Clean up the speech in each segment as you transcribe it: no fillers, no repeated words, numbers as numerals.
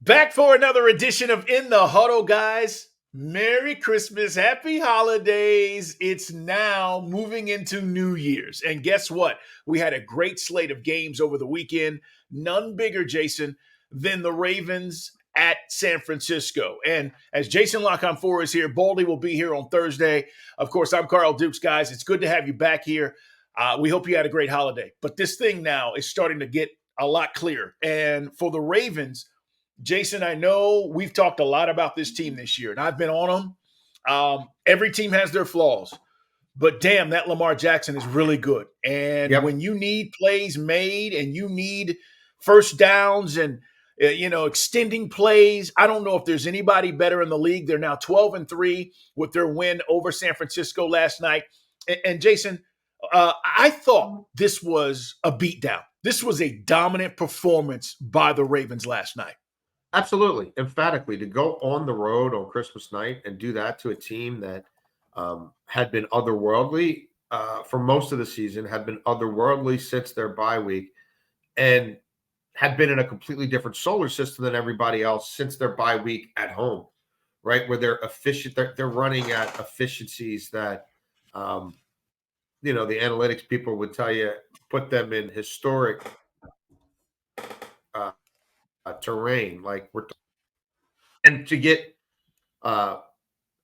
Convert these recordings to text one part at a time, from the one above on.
Back for another edition of In the Huddle, guys. Merry Christmas, happy holidays. It's now moving into New Year's. And guess what? We had a great slate of games over the weekend. None bigger, Jason, than the Ravens at San Francisco. And as Jason Canfora is here, Baldy will be here on Thursday. Of course, I'm Carl Dukes, guys. It's good to have you back here. We hope you had a great holiday. But this thing now is starting to get a lot clearer. And for the Ravens, Jason, I know we've talked a lot about this team this year, and I've been on them. Every team has their flaws, but damn, that Lamar Jackson is really good. And when you need plays made and you need first downs and extending plays, I don't know if there's anybody better in the league. They're now 12-3 with their win over San Francisco last night. And Jason, I thought this was a beatdown. This was a dominant performance by the Ravens last night. Absolutely. Emphatically, to go on the road on Christmas night and do that to a team that had been otherworldly for most of the season, had been otherworldly since their bye week, and had been in a completely different solar system than everybody else since their bye week at home, right? Where they're efficient, they're running at efficiencies that, the analytics people would tell you put them in historic terrain. Like and to get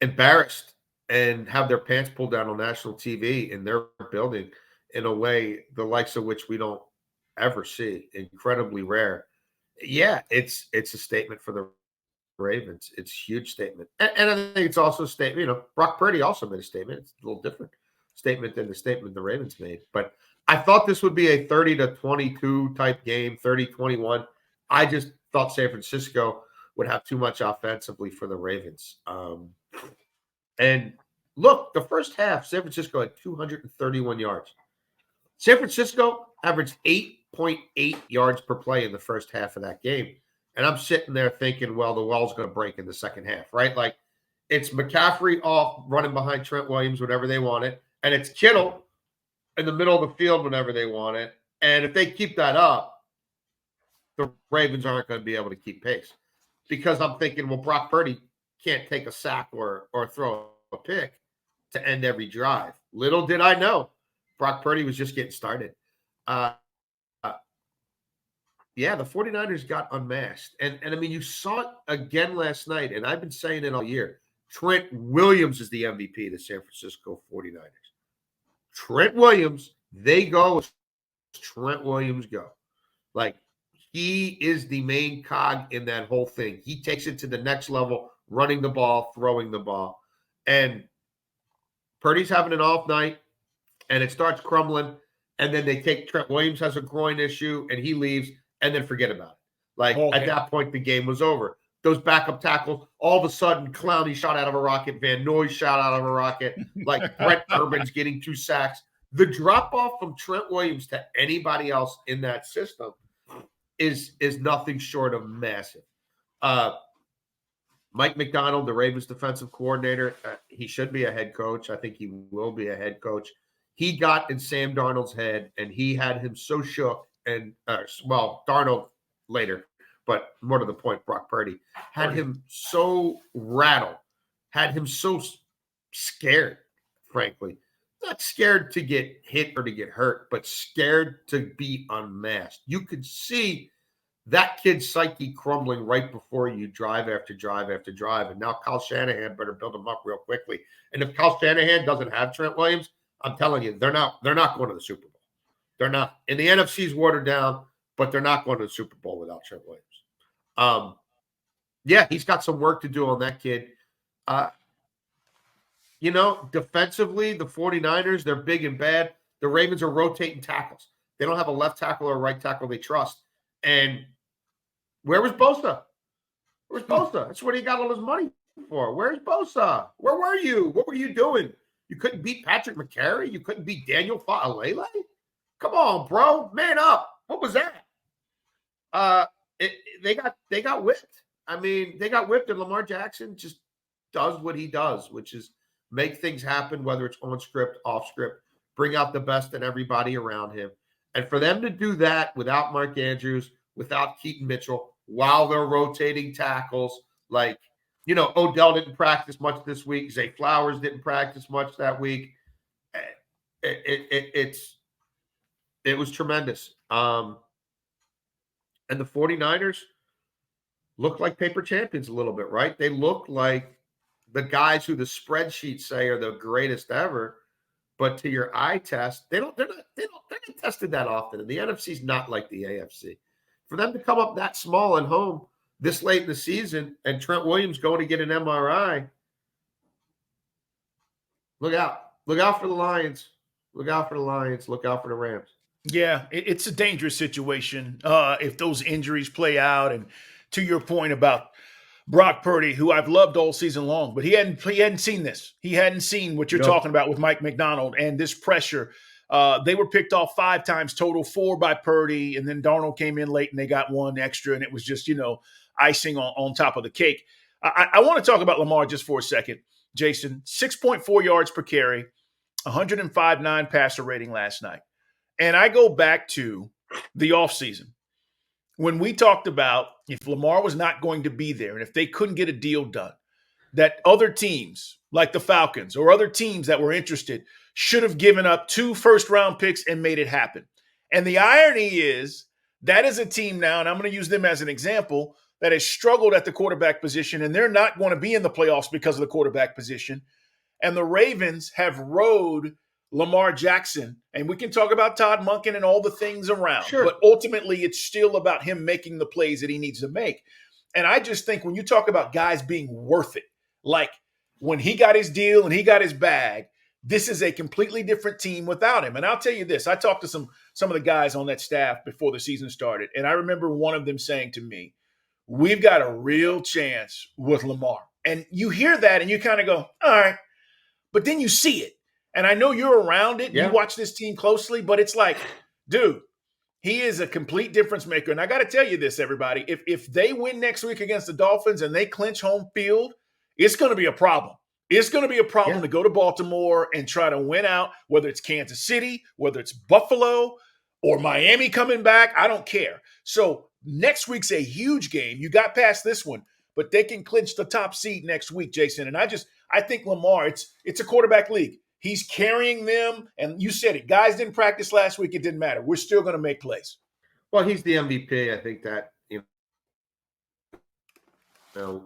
embarrassed and have their pants pulled down on national TV in their building in a way the likes of which we don't ever see, incredibly rare. Yeah, it's a statement for the Ravens. It's a huge statement. And I think it's also a statement, Brock Purdy also made a statement. It's a little different statement than the statement the Ravens made. But I thought this would be a 30-22 type game, 30-21. I just thought San Francisco would have too much offensively for the Ravens. And look, the first half, San Francisco had 231 yards. San Francisco averaged 8.8 yards per play in the first half of that game. And I'm sitting there thinking, well, the well's going to break in the second half, right? Like, it's McCaffrey off running behind Trent Williams whenever they want it. And it's Kittle in the middle of the field whenever they want it. And if they keep that up, the Ravens aren't going to be able to keep pace. Because I'm thinking, well, Brock Purdy can't take a sack or throw a pick to end every drive. Little did I know, Brock Purdy was just getting started. The 49ers got unmasked. And I mean, you saw it again last night, and I've been saying it all year. Trent Williams is the MVP of the San Francisco 49ers. Trent Williams, they go as Trent Williams go. Like, he is the main cog in that whole thing. He takes it to the next level, running the ball, throwing the ball. And Purdy's having an off night, and it starts crumbling. And then they take Trent Williams has a groin issue, and he leaves, and then forget about it. Like, at that point, the game was over. Those backup tackles, all of a sudden, Clowney shot out of a rocket. Van Noy shot out of a rocket. Like, Brett Urban's getting 2 sacks. The drop-off from Trent Williams to anybody else in that system is nothing short of massive. Mike McDonald, the Ravens defensive coordinator, he should be a head coach. I think he will be a head coach. He got in Sam Darnold's head, and he had him so shook. And, Darnold later, but more to the point, Brock Purdy had him so rattled, had him so scared, frankly. Not scared to get hit or to get hurt, but scared to be unmasked. You could see that kid's psyche crumbling right before you, drive after drive after drive. And now Kyle Shanahan better build him up real quickly. And if Kyle Shanahan doesn't have Trent Williams, I'm telling you, they're not going to the Super Bowl. They're not. And the NFC's watered down, but they're not going to the Super Bowl without Trent Williams. He's got some work to do on that kid. Defensively, the 49ers, they're big and bad. The Ravens are rotating tackles. They don't have a left tackle or a right tackle they trust. And where was Bosa? Where's Bosa? That's what he got all his money for. Where's Bosa? Where were you? What were you doing? You couldn't beat Patrick McCary? You couldn't beat Daniel Fa'alele? Come on, bro. Man up. What was that? They got whipped. I mean, they got whipped, and Lamar Jackson just does what he does, which is make things happen, whether it's on script, off script, bring out the best in everybody around him. And for them to do that without Mark Andrews, without Keaton Mitchell, while they're rotating tackles. Like, Odell didn't practice much this week. Zay Flowers didn't practice much that week. It was tremendous. And the 49ers look like paper champions a little bit, right? They look like the guys who the spreadsheets say are the greatest ever, but to your eye test, they're not tested that often. And the NFC's not like the AFC. For them to come up that small and home this late in the season, and Trent Williams going to get an MRI, look out. Look out for the Lions. Look out for the Lions. Look out for the Rams. Yeah, it's a dangerous situation if those injuries play out. And to your point about Brock Purdy, who I've loved all season long, but he hadn't seen this. He hadn't seen what you're talking about with Mike McDonald and this pressure. They were picked off 5 times total, 4 by Purdy, and then Darnold came in late and they got 1 extra, and it was just, icing on top of the cake. I want to talk about Lamar just for a second, Jason. 6.4 yards per carry, 105.9 passer rating last night. And I go back to the offseason when we talked about if Lamar was not going to be there and if they couldn't get a deal done, that other teams like the Falcons or other teams that were interested should have given up 2 first-round picks and made it happen. And the irony is that is a team now, and I'm going to use them as an example, that has struggled at the quarterback position, and they're not going to be in the playoffs because of the quarterback position. And the Ravens have rode Lamar Jackson, and we can talk about Todd Monken and all the things around, Sure. But ultimately it's still about him making the plays that he needs to make. And I just think when you talk about guys being worth it, like when he got his deal and he got his bag, this is a completely different team without him. And I'll tell you this, I talked to some of the guys on that staff before the season started, and I remember one of them saying to me, we've got a real chance with Lamar. And you hear that and you kind of go, all right, but then you see it. And I know you're around it. Yeah. You watch this team closely, but it's like, dude, he is a complete difference maker. And I got to tell you this, everybody. If they win next week against the Dolphins and they clinch home field, it's going to be a problem. It's going to be a problem to go to Baltimore and try to win out, whether it's Kansas City, whether it's Buffalo or Miami coming back. I don't care. So next week's a huge game. You got past this one, but they can clinch the top seed next week, Jason. And I think Lamar, it's a quarterback league. He's carrying them, and you said it. Guys didn't practice last week. It didn't matter. We're still going to make plays. Well, he's the MVP. I think that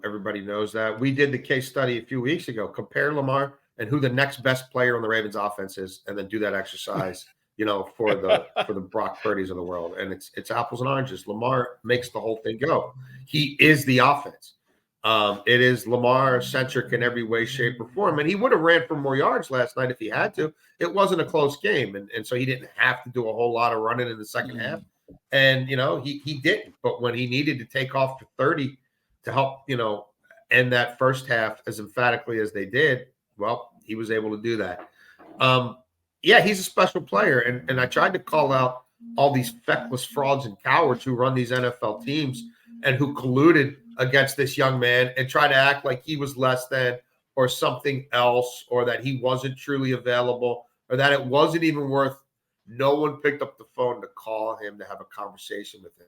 everybody knows that. We did the case study a few weeks ago. Compare Lamar and who the next best player on the Ravens offense is, and then do that exercise, for the Brock Purdy's of the world. And it's apples and oranges. Lamar makes the whole thing go. He is the offense. It is Lamar-centric in every way, shape, or form. And he would have ran for more yards last night if he had to. It wasn't a close game, and so he didn't have to do a whole lot of running in the second half. And, he didn't. But when he needed to take off for 30 to help, end that first half as emphatically as they did, well, he was able to do that. He's a special player. And I tried to call out all these feckless frauds and cowards who run these NFL teams and who colluded against this young man and try to act like he was less than or something else, or that he wasn't truly available, or that it wasn't even worth. No one picked up the phone to call him to have a conversation with him.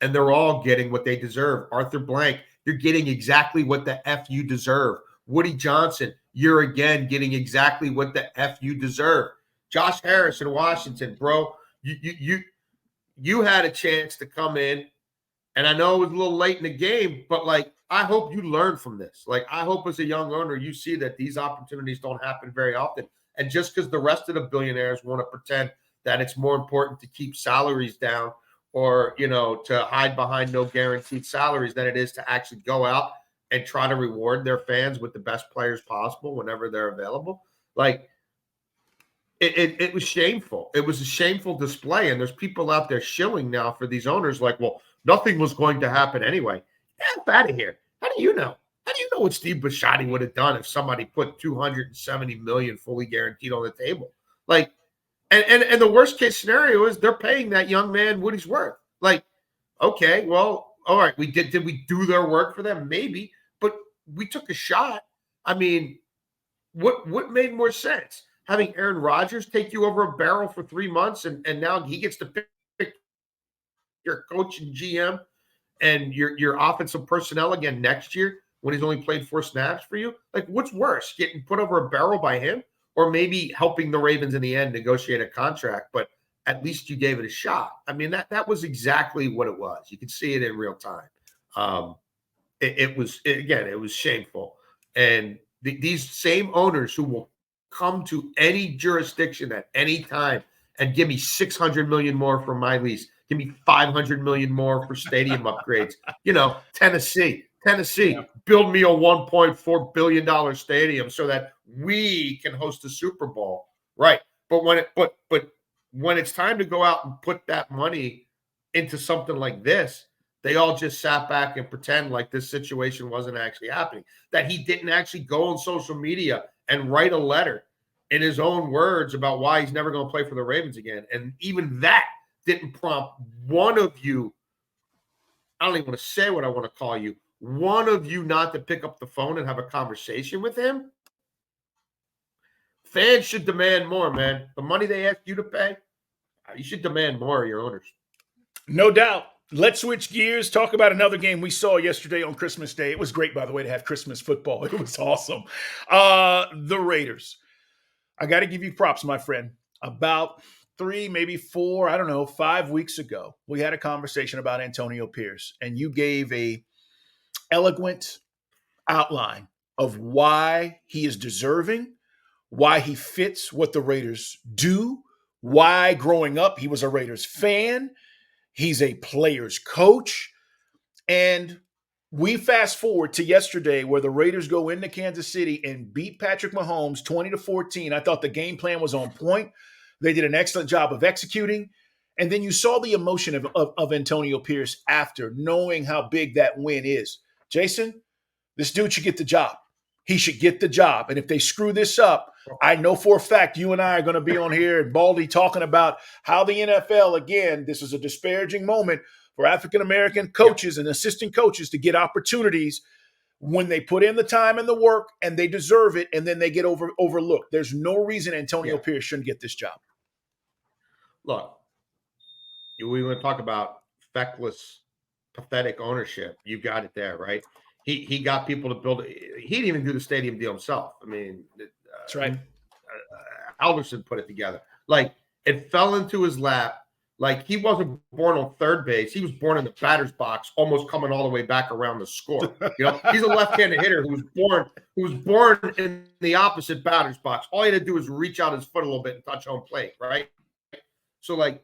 And they're all getting what they deserve. Arthur Blank, you're getting exactly what the F you deserve. Woody Johnson, you're again getting exactly what the F you deserve. Josh Harris in Washington, bro, you had a chance to come in. And I know it was a little late in the game, but I hope you learn from this. I hope as a young owner, you see that these opportunities don't happen very often. And just because the rest of the billionaires want to pretend that it's more important to keep salaries down or, to hide behind no guaranteed salaries than it is to actually go out and try to reward their fans with the best players possible whenever they're available. It was shameful. It was a shameful display. And there's people out there shilling now for these owners well, nothing was going to happen anyway. Get out of here. How do you know? How do you know what Steve Bisciotti would have done if somebody put $270 million fully guaranteed on the table? And the worst case scenario is they're paying that young man what he's worth. Okay, well, all right, did we do their work for them? Maybe, but we took a shot. I mean, what made more sense? Having Aaron Rodgers take you over a barrel for 3 months and now he gets to pick your coach and GM and your offensive personnel again next year when he's only played 4 snaps for you? Like, what's worse, getting put over a barrel by him, or maybe helping the Ravens in the end negotiate a contract? But at least you gave it a shot. I mean, that was exactly what it was. You could see it in real time. It was shameful. And these same owners who will come to any jurisdiction at any time and give me $600 million more for my lease, give me $500 million more for stadium upgrades. Tennessee, build me a $1.4 billion stadium so that we can host a Super Bowl. Right. But when it's time to go out and put that money into something like this, they all just sat back and pretend like this situation wasn't actually happening, that he didn't actually go on social media and write a letter in his own words about why he's never going to play for the Ravens again. And even that didn't prompt one of you, I don't even want to say what I want to call you, one of you not to pick up the phone and have a conversation with him. Fans should demand more, man. The money they ask you to pay, you should demand more of your owners. No doubt. Let's switch gears, talk about another game we saw yesterday on Christmas Day. It was great, by the way, to have Christmas football. It was awesome. The Raiders. I got to give you props, my friend. About 3, maybe 4, 5 weeks ago, we had a conversation about Antonio Pierce, and you gave a eloquent outline of why he is deserving, why he fits what the Raiders do, why growing up he was a Raiders fan. He's a player's coach. And we fast forward to yesterday where the Raiders go into Kansas City and beat Patrick Mahomes 20-14. I thought the game plan was on point. They did an excellent job of executing. And then you saw the emotion of Antonio Pierce after, knowing how big that win is. Jason, this dude should get the job. He should get the job. And if they screw this up, I know for a fact you and I are going to be on here and Baldy talking about how the NFL, again, this is a disparaging moment for African-American coaches and assistant coaches to get opportunities when they put in the time and the work and they deserve it, and then they get overlooked. There's no reason Antonio Pierce shouldn't get this job. Look, we want to talk about feckless, pathetic ownership. You got it there, right? He got people to build it. He didn't even do the stadium deal himself. I mean, that's right. Alderson put it together. Like, it fell into his lap. Like, he wasn't born on third base. He was born in the batter's box, almost coming all the way back around the score. He's a left-handed hitter who was born in the opposite batter's box. All he had to do was reach out his foot a little bit and touch home plate, right? So, like,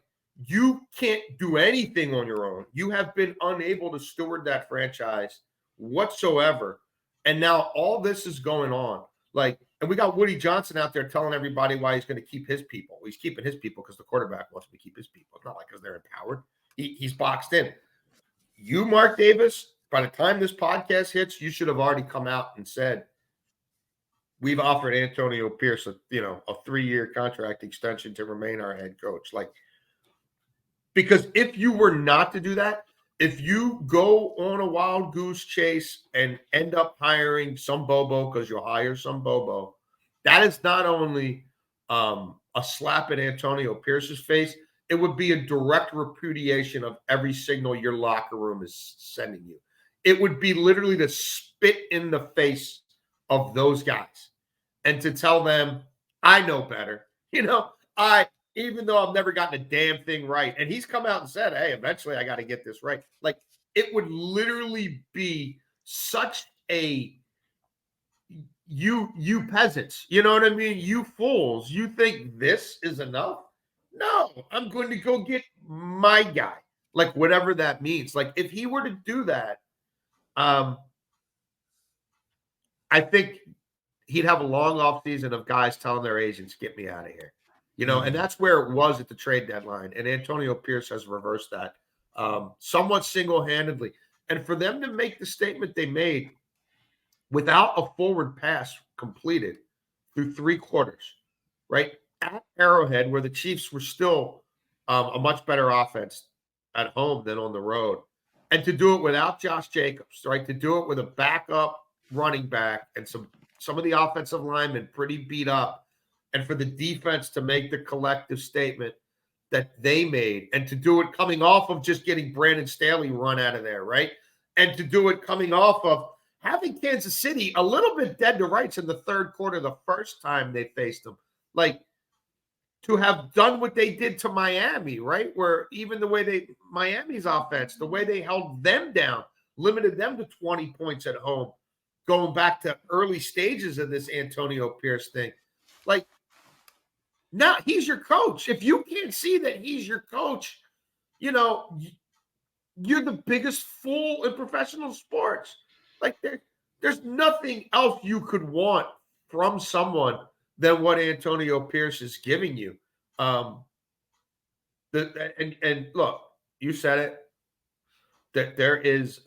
you can't do anything on your own. You have been unable to steward that franchise whatsoever. And now all this is going on. Like, and we got Woody Johnson out there telling everybody why he's going to keep his people. He's keeping his people because the quarterback wants him to keep his people. It's not like because they're empowered. He's boxed in. You, Mark Davis, by the time this podcast hits, you should have already come out and said, we've offered Antonio Pierce a 3-year contract extension to remain our head coach. Like, because if you were not to do that, if you go on a wild goose chase and end up hiring some bobo, because you'll hire some bobo, that is not only a slap in Antonio Pierce's face, it would be a direct repudiation of every signal your locker room is sending you. It would be literally to spit in the face of those guys and to tell them, I know better. Even though I've never gotten a damn thing right. And he's come out and said, hey, eventually I got to get this right. Like, it would literally be such a you peasants, you know what I mean? You fools, you think this is enough? No, I'm going to go get my guy. Like, whatever that means. Like, if he were to do that, I think he'd have a long off season of guys telling their agents, get me out of here. And that's where it was at the trade deadline. And Antonio Pierce has reversed that somewhat single-handedly. And for them to make the statement they made without a forward pass completed through 3 quarters, right, at Arrowhead, where the Chiefs were still a much better offense at home than on the road, and to do it without Josh Jacobs, right, to do it with a backup running back and some of the offensive linemen pretty beat up, and for the defense to make the collective statement, that they made, and to do it coming off of just getting Brandon Staley run out of there, right? And to do it coming off of having Kansas City a little bit dead to rights in the third quarter the first time they faced them. Like, to have done what they did to Miami, right? Where even the way Miami's offense, the way they held them down, limited them to 20 points at home, going back to early stages of this Antonio Pierce thing. Like, now he's your coach. If you can't see that he's your coach, you're the biggest fool in professional sports. Like, there's nothing else you could want from someone than what Antonio Pierce is giving you. And look, you said it, that there is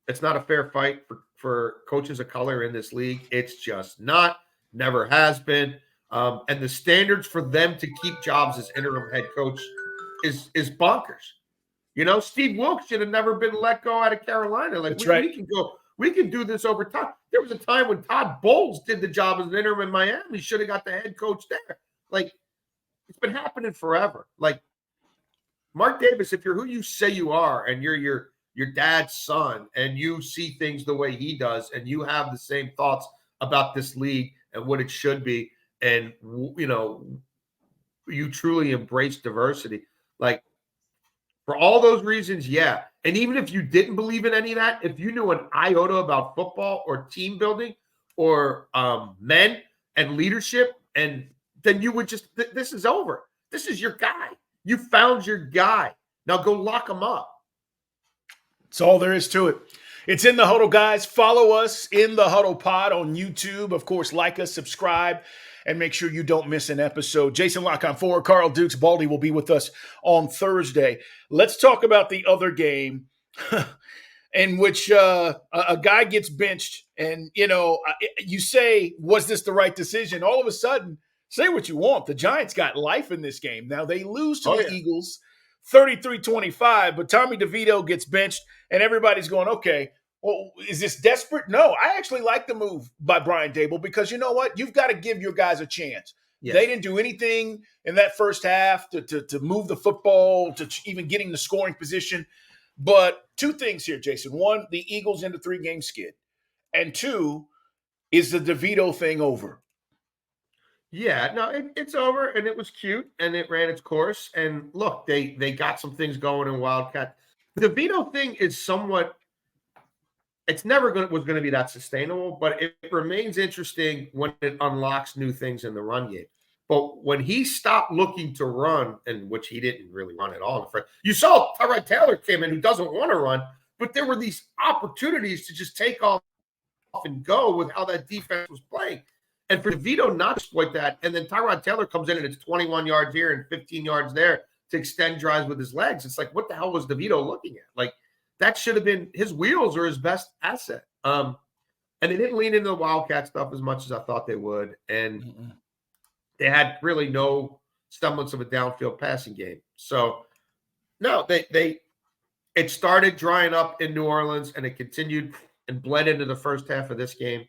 it's not a fair fight for coaches of color in this league. It's just not, never has been. And the standards for them to keep jobs as interim head coach is bonkers. Steve Wilkes should have never been let go out of Carolina. Like, we can do this over time. There was a time when Todd Bowles did the job as an interim in Miami. He should have got the head coach there. Like, it's been happening forever. Like, Mark Davis, if you're who you say you are, and you're your dad's son, and you see things the way he does, and you have the same thoughts about this league and what it should be, and you truly embrace diversity, like, for all those reasons, yeah. And even if you didn't believe in any of that, if you knew an iota about football or team building or men and leadership, and then you would just, this is over. This is your guy. You found your guy. Now go lock him up. That's all there is to it. It's In the Huddle, guys. Follow us in the Huddle Pod on YouTube. Of course, like us, subscribe, and make sure you don't miss an episode. Jason La Canfora, Carl Dukes, Baldy will be with us on Thursday. Let's talk about the other game in which a guy gets benched, and, you say, was this the right decision? All of a sudden, say what you want, the Giants got life in this game. Now, they lose to the Eagles 33-25, but Tommy Devito gets benched, and everybody's going, okay, well, is this desperate? No, I actually like the move by Brian Daboll, because you know what? You've got to give your guys a chance. Yes. They didn't do anything in that first half to move the football, to even getting the scoring position. But two things here, Jason. One, the Eagles in the 3-game skid. And two, is the Devito thing over? Yeah, no, it's over, and it was cute, and it ran its course. And look, they got some things going in Wildcat. The DeVito thing is somewhat, it's never was going to be that sustainable, but it remains interesting when it unlocks new things in the run game. But when he stopped looking to run, and which he didn't really run at all, you saw Tyrod Taylor came in, who doesn't want to run, but there were these opportunities to just take off and go with how that defense was playing. And for DeVito not to exploit that, and then Tyrod Taylor comes in and it's 21 yards here and 15 yards there to extend drives with his legs. It's like, what the hell was DeVito looking at? Like, that should have been, his wheels are his best asset. And they didn't lean into the Wildcat stuff as much as I thought they would. And they had really no semblance of a downfield passing game. So, no, it started drying up in New Orleans, and it continued and bled into the first half of this game.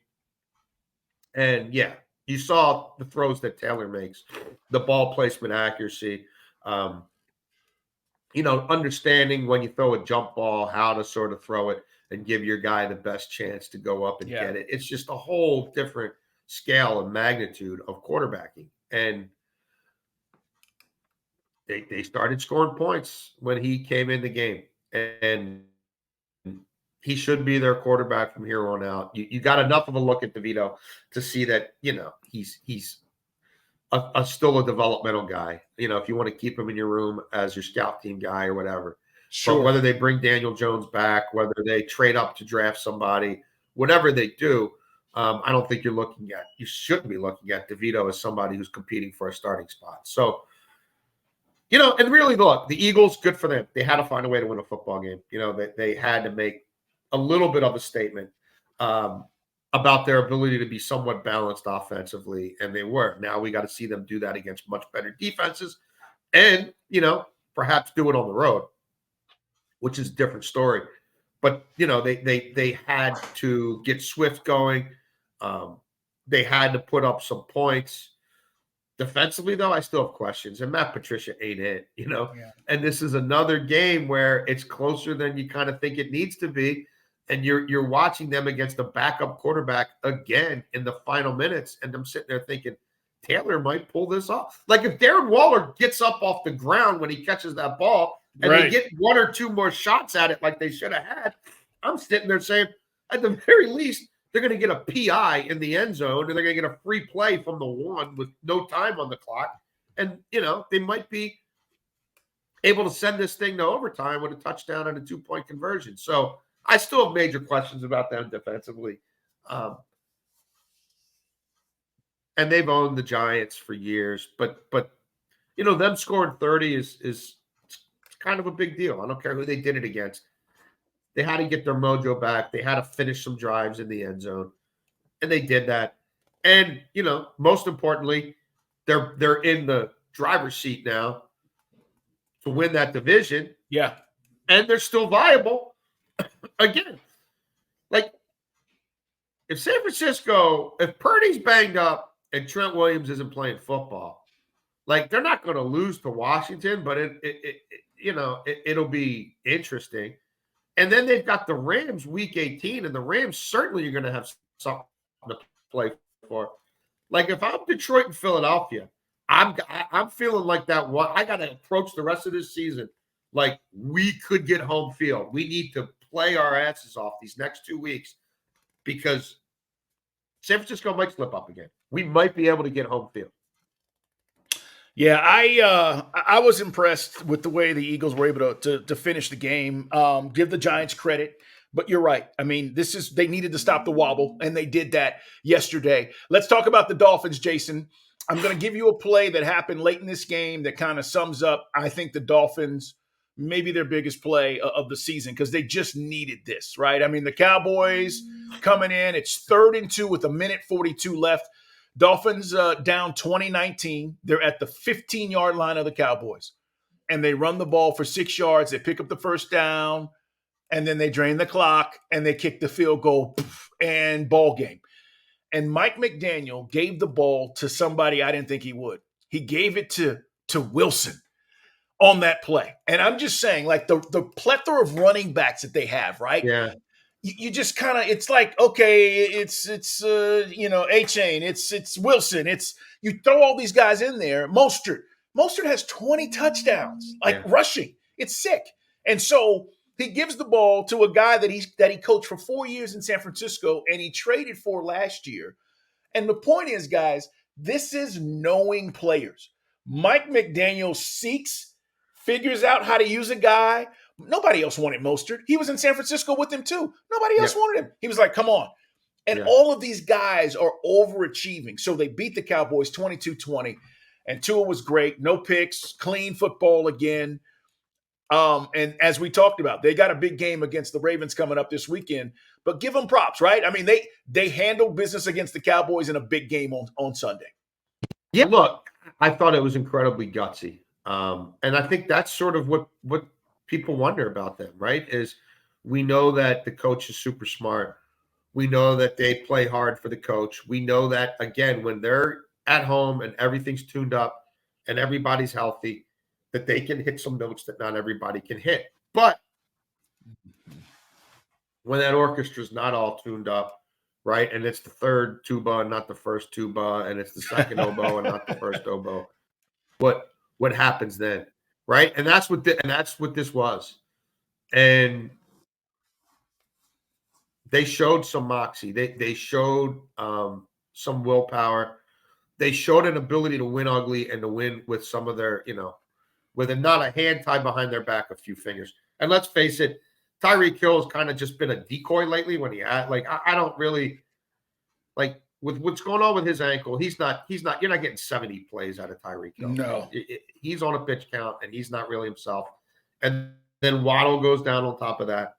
And yeah, you saw the throws that Taylor makes, the ball placement accuracy, understanding when you throw a jump ball, how to sort of throw it and give your guy the best chance to go up and get it. It's just a whole different scale and magnitude of quarterbacking. And they started scoring points when he came in the game. And he should be their quarterback from here on out. You got enough of a look at DeVito to see that, he's still a developmental guy. If you want to keep him in your room as your scout team guy or whatever. Sure. But whether they bring Daniel Jones back, whether they trade up to draft somebody, whatever they do, I don't think you shouldn't be looking at DeVito as somebody who's competing for a starting spot. So, and really, look, the Eagles, good for them. They had to find a way to win a football game. They had to make a little bit of a statement about their ability to be somewhat balanced offensively, and they were. Now we got to see them do that against much better defenses, and perhaps do it on the road, which is a different story. But they had to get Swift going. They had to put up some points. Defensively, though, I still have questions. And Matt Patricia ain't it, Yeah. And this is another game where it's closer than you kind of think it needs to be. And you're watching them against a backup quarterback again in the final minutes. And I'm sitting there thinking, Taylor might pull this off. Like if Darren Waller gets up off the ground when he catches that ball and they get one or two more shots at it like they should have had, I'm sitting there saying, at the very least, they're going to get a PI in the end zone, and they're going to get a free play from the one with no time on the clock. And, they might be able to send this thing to overtime with a touchdown and a 2-point conversion. So I still have major questions about them defensively. And they've owned the Giants for years. But them scoring 30 is kind of a big deal. I don't care who they did it against. They had to get their mojo back. They had to finish some drives in the end zone, and they did that. And most importantly, they're in the driver's seat now to win that division. Yeah, and they're still viable. Again, like if San Francisco, if Purdy's banged up and Trent Williams isn't playing football, like they're not going to lose to Washington, but it'll be interesting. And then they've got the Rams week 18, and the Rams certainly are going to have something to play for. Like if I'm Detroit and Philadelphia, I'm feeling like that one. I got to approach the rest of this season like we could get home field. We need to play our asses off these next 2 weeks because San Francisco might slip up again. We might be able to get home field. Yeah, I was impressed with the way the Eagles were able to finish the game. Give the Giants credit, but you're right. I mean, they needed to stop the wobble, and they did that yesterday. Let's talk about the Dolphins, Jason. I'm going to give you a play that happened late in this game that kind of sums up, I think, the Dolphins, maybe their biggest play of the season because they just needed this, right? I mean, the Cowboys coming in, it's 3rd and 2 with 1:42 left. Dolphins down 2019. They're at the 15-yard line of the Cowboys. And they run the ball for 6 yards. They pick up the first down. And then they drain the clock. And they kick the field goal. And ball game. And Mike McDaniel gave the ball to somebody I didn't think he would. He gave it to Wilson on that play. And I'm just saying, like, the plethora of running backs that they have, right? Yeah. You just kind of, it's like, okay, it's A-Chain, it's Wilson, you throw all these guys in there. Mostert has 20 touchdowns, rushing. It's sick. And so he gives the ball to a guy that he coached for 4 years in San Francisco and he traded for last year. And the point is, guys, this is knowing players. Mike McDaniel figures out how to use a guy. Nobody else wanted Mostert. He was in San Francisco with him too. Nobody else wanted him. He was like, come on. And all of these guys are overachieving. So they beat the Cowboys 22-20. And Tua was great. No picks, clean football again. And as we talked about, they got a big game against the Ravens coming up this weekend. But give them props, right? I mean, they handled business against the Cowboys in a big game on Sunday. Yeah, look, I thought it was incredibly gutsy. And I think that's sort of what people wonder about them, right? Is we know that the coach is super smart. We know that they play hard for the coach. We know that, again, when they're at home and everything's tuned up and everybody's healthy, that they can hit some notes that not everybody can hit. But when that orchestra's not all tuned up, right, and it's the third tuba and not the first tuba, and it's the second oboe and not the first oboe, what happens then? Right. And that's what this was. And they showed some moxie. They showed some willpower. They showed an ability to win ugly and to win with some of their, with not a hand tied behind their back, a few fingers. And let's face it, Tyreek Hill has kind of just been a decoy lately when he had, like, I don't really like with what's going on with his ankle. He's not, you're not getting 70 plays out of Tyreek Hill. No. He's on a pitch count and he's not really himself. And then Waddle goes down on top of that.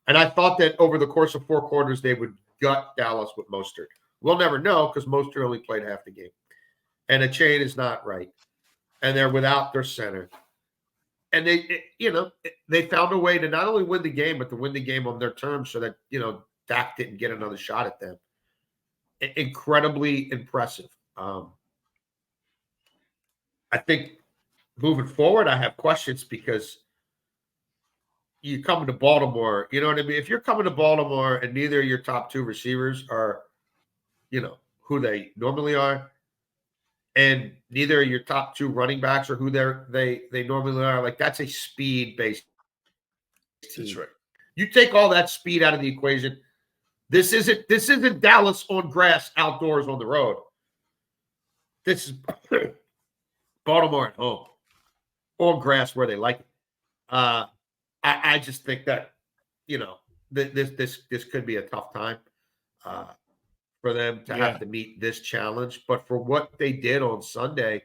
And I thought that over the course of 4 quarters, they would gut Dallas with Mostert. We'll never know because Mostert only played half the game. And the chain is not right. And they're without their center. And they found a way to not only win the game, but to win the game on their terms so that, Dak didn't get another shot at them. Incredibly impressive. I think moving forward, I have questions because you come to Baltimore, you know what I mean? If you're coming to Baltimore and neither of your top two receivers are, who they normally are, and neither of your top two running backs are who they normally are, like that's a speed-based That's team. right. You take all that speed out of the equation. This isn't Dallas on grass outdoors on the road. This is Baltimore at home on grass where they like it. I just think that this could be a tough time for them to have to meet this challenge. But for what they did on Sunday,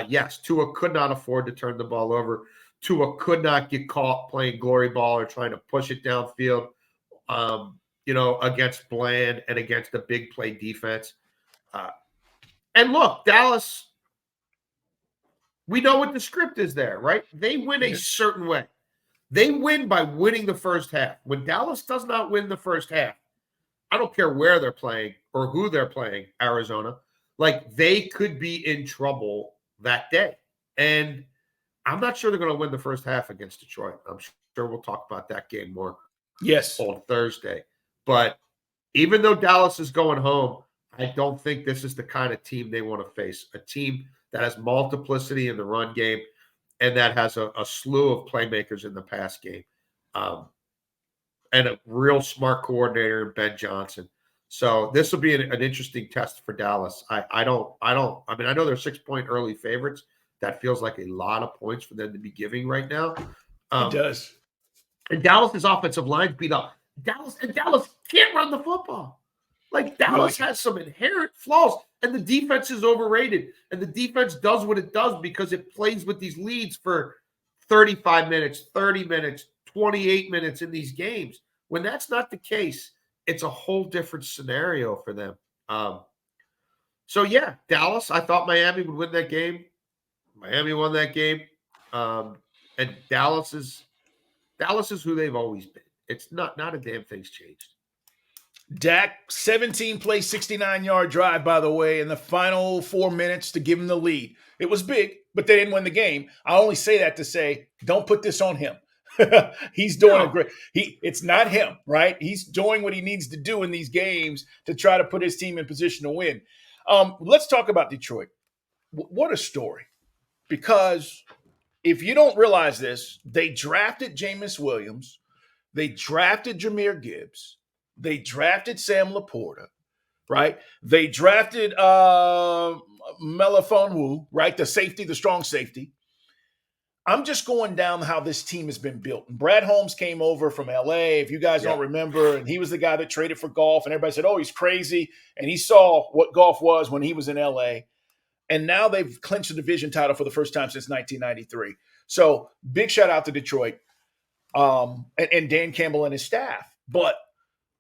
yes, Tua could not afford to turn the ball over. Tua could not get caught playing glory ball or trying to push it downfield. Against Bland and against the big play defense. And look, Dallas, we know what the script is there, right? They win a certain way. They win by winning the first half. When Dallas does not win the first half, I don't care where they're playing or who they're playing, Arizona, like they could be in trouble that day. And I'm not sure they're going to win the first half against Detroit. I'm sure we'll talk about that game more on Thursday. But even though Dallas is going home, I don't think this is the kind of team they want to face. A team that has multiplicity in the run game and that has a slew of playmakers in the pass game. And a real smart coordinator in Ben Johnson. So this will be an interesting test for Dallas. I know they're 6-point early favorites. That feels like a lot of points for them to be giving right now. It does. And Dallas's offensive line's beat up. Dallas can't run the football. Like Dallas has some inherent flaws, and the defense is overrated. And the defense does what it does because it plays with these leads for 35 minutes, 30 minutes, 28 minutes in these games. When that's not the case, it's a whole different scenario for them. Dallas, I thought Miami would win that game. Miami won that game. And Dallas is who they've always been. It's not a damn thing's changed. Dak, 17-play, 69-yard drive, by the way, in the final 4 minutes to give him the lead. It was big, but they didn't win the game. I only say that to say, don't put this on him. He's doing a great. It's not him, right? He's doing what he needs to do in these games to try to put his team in position to win. Let's talk about Detroit. What a story. Because if you don't realize this, they drafted Jameis Williams. They drafted Jahmyr Gibbs. They drafted Sam Laporta, right? They drafted Melifonwu, right? The safety, the strong safety. I'm just going down how this team has been built. And Brad Holmes came over from LA, if you guys don't remember, and he was the guy that traded for golf, and everybody said, oh, he's crazy. And he saw what golf was when he was in LA. And now they've clinched the division title for the first time since 1993. So big shout out to Detroit and Dan Campbell and his staff. But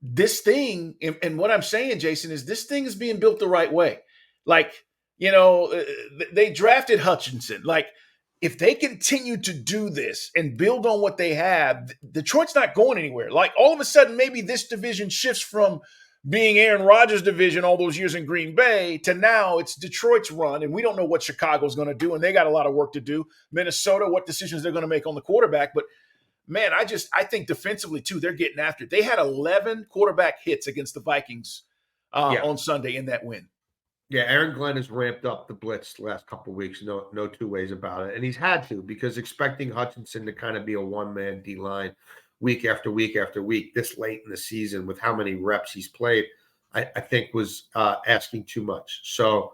this thing, and what I'm saying, Jason, is this thing is being built the right way. Like, they drafted Hutchinson. Like, if they continue to do this and build on what they have, Detroit's not going anywhere. Like, all of a sudden, maybe this division shifts from being Aaron Rodgers' division all those years in Green Bay to now it's Detroit's run, and we don't know what Chicago's going to do, and they got a lot of work to do. Minnesota, what decisions they're going to make on the quarterback. But, man, I think defensively, too, they're getting after it. They had 11 quarterback hits against the Vikings on Sunday in that win. Yeah, Aaron Glenn has ramped up the blitz the last couple of weeks. No two ways about it. And he's had to, because expecting Hutchinson to kind of be a one-man D-line week after week after week this late in the season with how many reps he's played, I think was asking too much. So,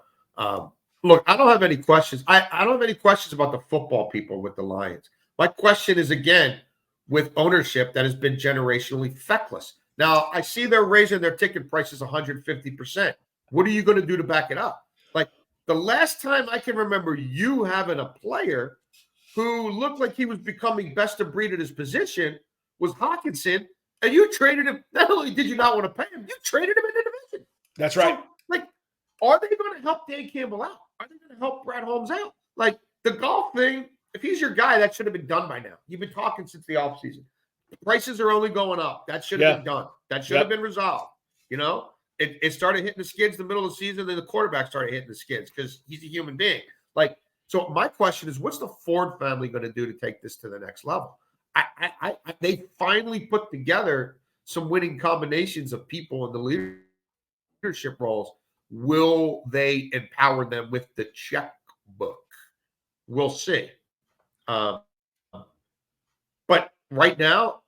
look, I don't have any questions. I don't have any questions about the football people with the Lions. My question is, again, with ownership that has been generationally feckless. Now, I see they're raising their ticket prices 150%. What are you going to do to back it up? Like, the last time I can remember you having a player who looked like he was becoming best of breed at his position was Hawkinson, and you traded him. Not only did you not want to pay him, you traded him in the division. That's right. So, like, are they going to help Dan Campbell out? Are they going to help Brad Holmes out? Like, the golf thing, if he's your guy, that should have been done by now. You've been talking since the offseason. The prices are only going up. That should have been done. That should have been resolved. It started hitting the skids in the middle of the season, then the quarterback started hitting the skids because he's a human being. Like, So my question is, what's the Ford family going to do to take this to the next level? They finally put together some winning combinations of people in the leadership roles. Will they empower them with the checkbook? We'll see. But right now,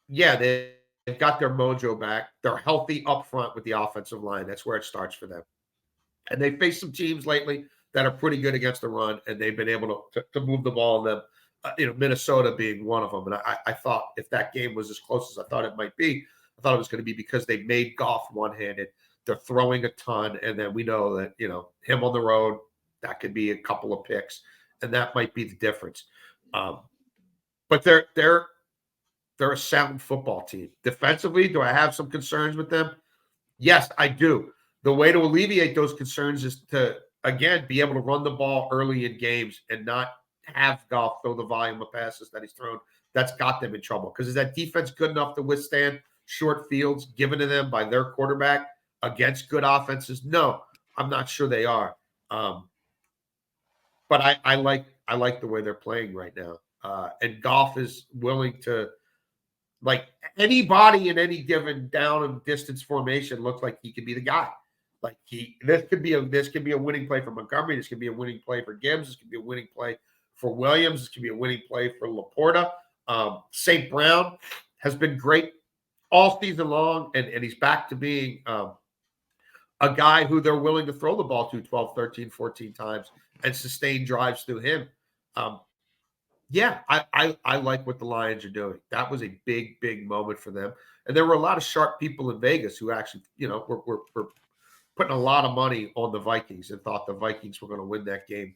yeah, they've got their mojo back. They're healthy up front with the offensive line. That's where it starts for them. And they faced some teams lately that are pretty good against the run, and they've been able to move the ball on them. Minnesota being one of them. And I thought if that game was as close as I thought it might be, I thought it was going to be because they made Goff one-handed. They're throwing a ton, and then we know that, him on the road, that could be a couple of picks, and that might be the difference. But they're a sound football team. Defensively, do I have some concerns with them? Yes, I do. The way to alleviate those concerns is to, again, be able to run the ball early in games and not have Goff throw the volume of passes that he's thrown. That's got them in trouble. Because is that defense good enough to withstand short fields given to them by their quarterback against good offenses? No, I'm not sure they are. But I like the way they're playing right now. And Goff is willing to, like, anybody in any given down and distance formation looks like he could be the guy. Like, this could be a winning play for Montgomery. This could be a winning play for Gibbs. This could be a winning play for Williams. This could be a winning play for Laporta. St. Brown has been great all season long, and he's back to being a guy who they're willing to throw the ball to 12, 13, 14 times and sustain drives through him. Yeah, I like what the Lions are doing. That was a big, big moment for them. And there were a lot of sharp people in Vegas who actually, were putting a lot of money on the Vikings and thought the Vikings were going to win that game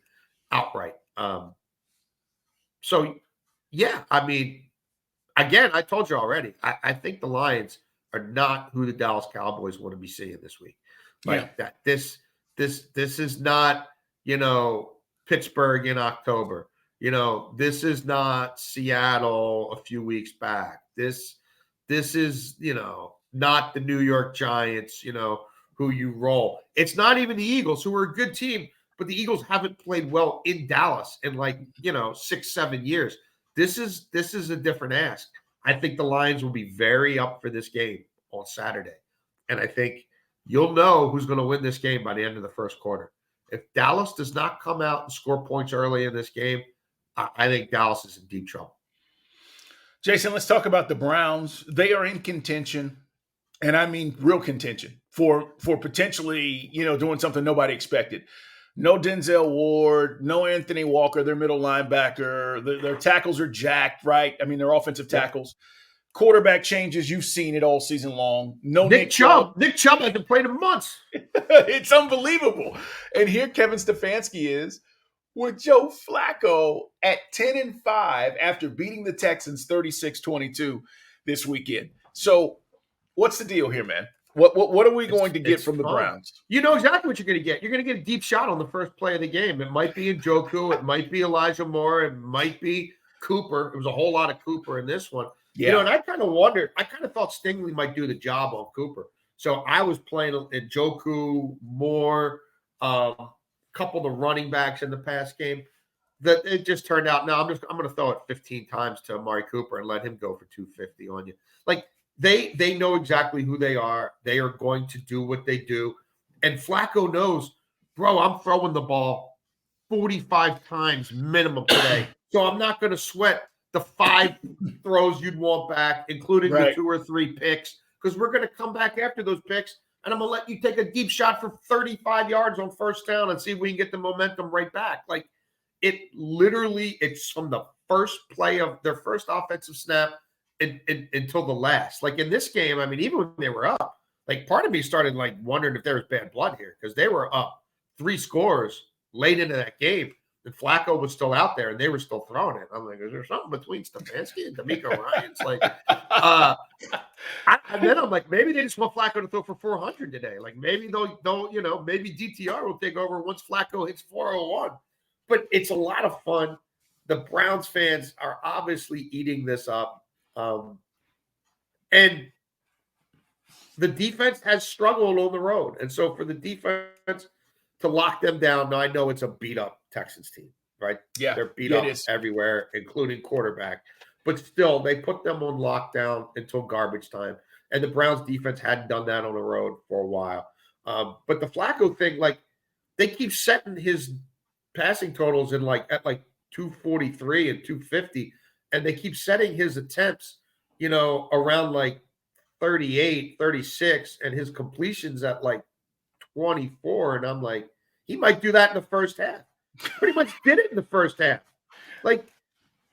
outright. So, yeah, I mean, again, I told you already, I think the Lions are not who the Dallas Cowboys want to be seeing this week. Like that, this is not, Pittsburgh in October. This is not Seattle a few weeks back. This is, not the New York Giants, who you roll. It's not even the Eagles, who are a good team, but the Eagles haven't played well in Dallas in 6-7 years. This is a different ask. I think the Lions will be very up for this game on Saturday. And I think you'll know who's going to win this game by the end of the first quarter. If Dallas does not come out and score points early in this game, I think Dallas is in deep trouble. Jason, let's talk about the Browns. They are in contention, and I mean real contention for potentially, doing something nobody expected. No Denzel Ward, no Anthony Walker, their middle linebacker. Their tackles are jacked, right? I mean, they're offensive tackles. Quarterback changes, you've seen it all season long. No Nick Chubb. Nick Chubb hasn't played in months. It's unbelievable. And here Kevin Stefanski is with Joe Flacco at 10-5 after beating the Texans 36-22 this weekend. So what's the deal here, man? What are we going to get from the Browns? You know exactly what you're going to get. You're going to get a deep shot on the first play of the game. It might be Njoku. It might be Elijah Moore. It might be Cooper. It was a whole lot of Cooper in this one. Yeah. And I kind of wondered. I kind of thought Stingley might do the job on Cooper. So I was playing Njoku, Moore, couple of the running backs in the past game. That it just turned out. Now I'm going to throw it 15 times to Amari Cooper and let him go for 250 on you. Like, they know exactly who they are. They are going to do what they do. And Flacco knows, bro, I'm throwing the ball 45 times minimum today. So I'm not going to sweat the 5 throws you'd want back, including the 2 or 3 picks, because we're going to come back after those picks. And I'm going to let you take a deep shot for 35 yards on first down and see if we can get the momentum right back. Like, it's from the first play of their first offensive snap until the last. Like, in this game, I mean, even when they were up, like, part of me started, like, wondering if there was bad blood here because they were up 3 scores late into that game. And Flacco was still out there, and they were still throwing it. I'm like, is there something between Stefanski and D'Amico Ryans? Like, and then I'm like, maybe they just want Flacco to throw for 400 today. Like, maybe they'll maybe DTR will take over once Flacco hits 401. But it's a lot of fun. The Browns fans are obviously eating this up. And the defense has struggled on the road. And so for the defense to lock them down, now I know it's a beat-up Texans team. right? Yeah, They're beat yeah, it up is. everywhere, including quarterback. But still, they put them on lockdown until garbage time. And the Browns defense hadn't done that on the road for a while. But the Flacco thing, like, they keep setting his passing totals in at 243 and 250, and they keep setting his attempts, around 38, 36, and his completions at 24. And I'm like, he might do that in the first half. Pretty much did it in the first half.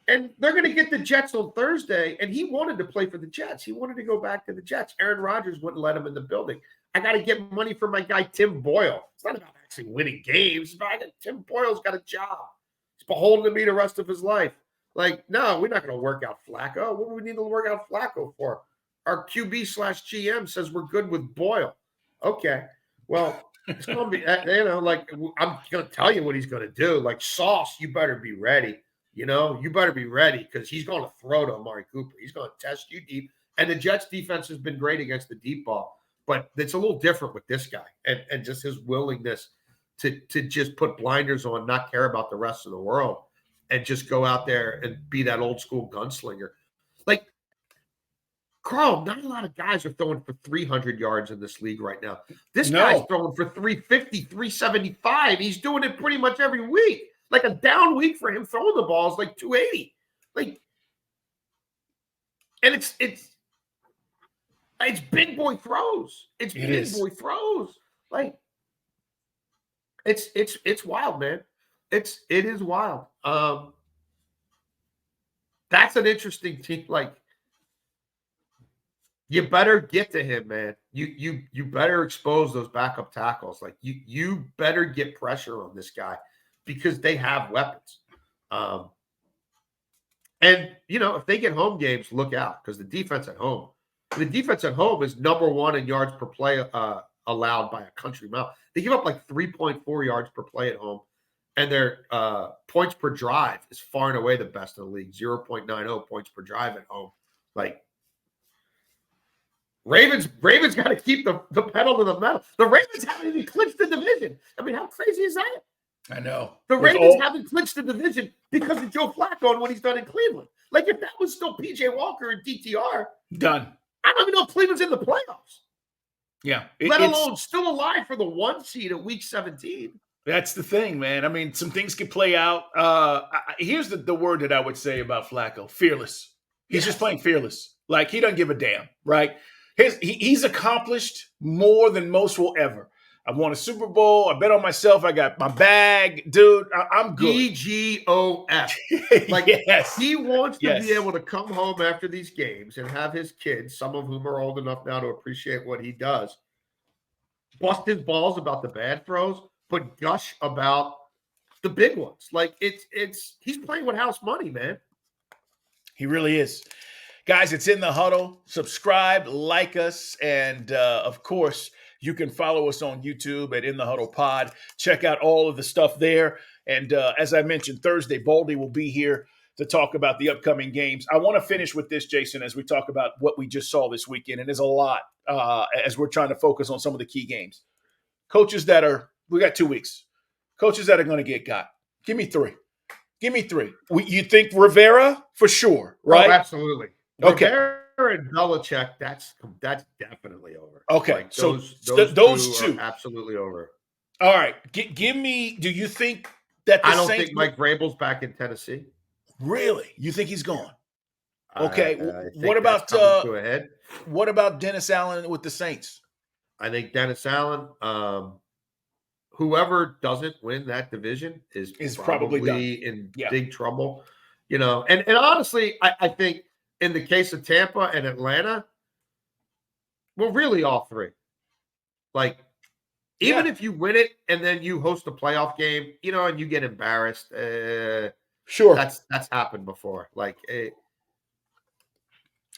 And they're going to get the Jets on Thursday, and he wanted to play for the Jets. He wanted to go back to the Jets. Aaron Rodgers wouldn't let him in the building. I got to get money for my guy, Tim Boyle. It's not about actually winning games. Tim Boyle's got a job. He's beholden to me the rest of his life. No, we're not going to work out Flacco. What do we need to work out Flacco for? Our QB/GM says we're good with Boyle. Okay. Well, it's going to be, I'm going to tell you what he's going to do. Sauce, you better be ready. You better be ready because he's going to throw to Amari Cooper. He's going to test you deep. And the Jets defense has been great against the deep ball. But it's a little different with this guy and just his willingness to just put blinders on, not care about the rest of the world, and just go out there and be that old school gunslinger. Carl, not a lot of guys are throwing for 300 yards in this league right now. This guy's throwing for 350, 375. He's doing it pretty much every week. A down week for him throwing the ball is 280. And it's big boy throws. It's wild, man. It is wild. That's an interesting team. You better get to him, man. You better expose those backup tackles. You better get pressure on this guy because they have weapons. And if they get home games, look out because the defense at home is number one in yards per play allowed by a country mile. They give up 3.4 yards per play at home, and their points per drive is far and away the best in the league, 0.90 points per drive at home. Ravens got to keep the pedal to the metal. The Ravens haven't even clinched the division. I mean, how crazy is that? I know. The Ravens haven't clinched the division because of Joe Flacco and what he's done in Cleveland. If that was still P.J. Walker and DTR, done. I don't even know if Cleveland's in the playoffs. Yeah. Let alone still alive for the 1 seed at week 17. That's the thing, man. I mean, some things can play out. Here's the word that I would say about Flacco. Fearless. He's just playing fearless. He doesn't give a damn, right? He's accomplished more than most will ever. I've won a Super Bowl. I bet on myself. I got my bag. Dude, I'm good. EGOF. Yes. He wants to be able to come home after these games and have his kids, some of whom are old enough now to appreciate what he does, bust his balls about the bad throws, but gush about the big ones. He's playing with house money, man. He really is. Guys, it's In the Huddle. Subscribe, like us, and of course, you can follow us on YouTube at In the Huddle Pod. Check out all of the stuff there. And as I mentioned, Thursday, Baldy will be here to talk about the upcoming games. I want to finish with this, Jason, as we talk about what we just saw this weekend. And there's a lot as we're trying to focus on some of the key games. We got 2 weeks. Coaches that are going to get got. Give me three. You think Rivera? For sure, right? Oh, absolutely. Okay. Rivera and Belichick, that's definitely over. Okay. Those two are absolutely over. All right. Give me, do you think that I don't think Mike Vrabel's back in Tennessee. Really? You think he's gone? Okay. What about Dennis Allen with the Saints? I think Dennis Allen, whoever doesn't win that division is probably in big trouble. And honestly, I think in the case of Tampa and Atlanta, well, really all three. Even if you win it and then you host a playoff game, and you get embarrassed, sure, that's happened before.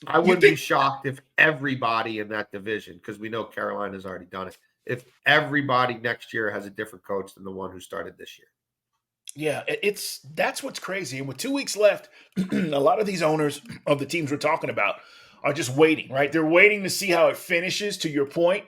I wouldn't be shocked if everybody in that division, because we know Carolina's already done it, if everybody next year has a different coach than the one who started this year. Yeah, that's what's crazy. And with 2 weeks left, a lot of these owners of the teams we're talking about are just waiting, right? They're waiting to see how it finishes, to your point.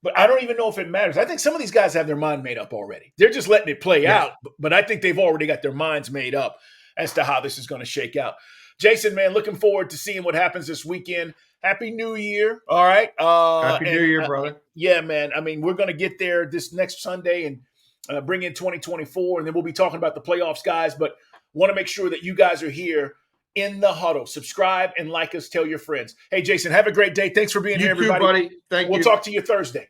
But I don't even know if it matters. I think some of these guys have their mind made up already. They're just letting it play Yes. out. But I think they've already got their minds made up as to how this is going to shake out. Jason, man, looking forward to seeing what happens this weekend. Happy New Year. All right. Happy New Year, brother. Yeah, man. I mean, we're going to get there this next Sunday and bring in 2024, and then we'll be talking about the playoffs, guys. But want to make sure that you guys are here in the huddle. Subscribe and like us. Tell your friends. Hey, Jason, have a great day. Thanks for being here, everybody. You too, buddy. Thank you. We'll talk to you Thursday.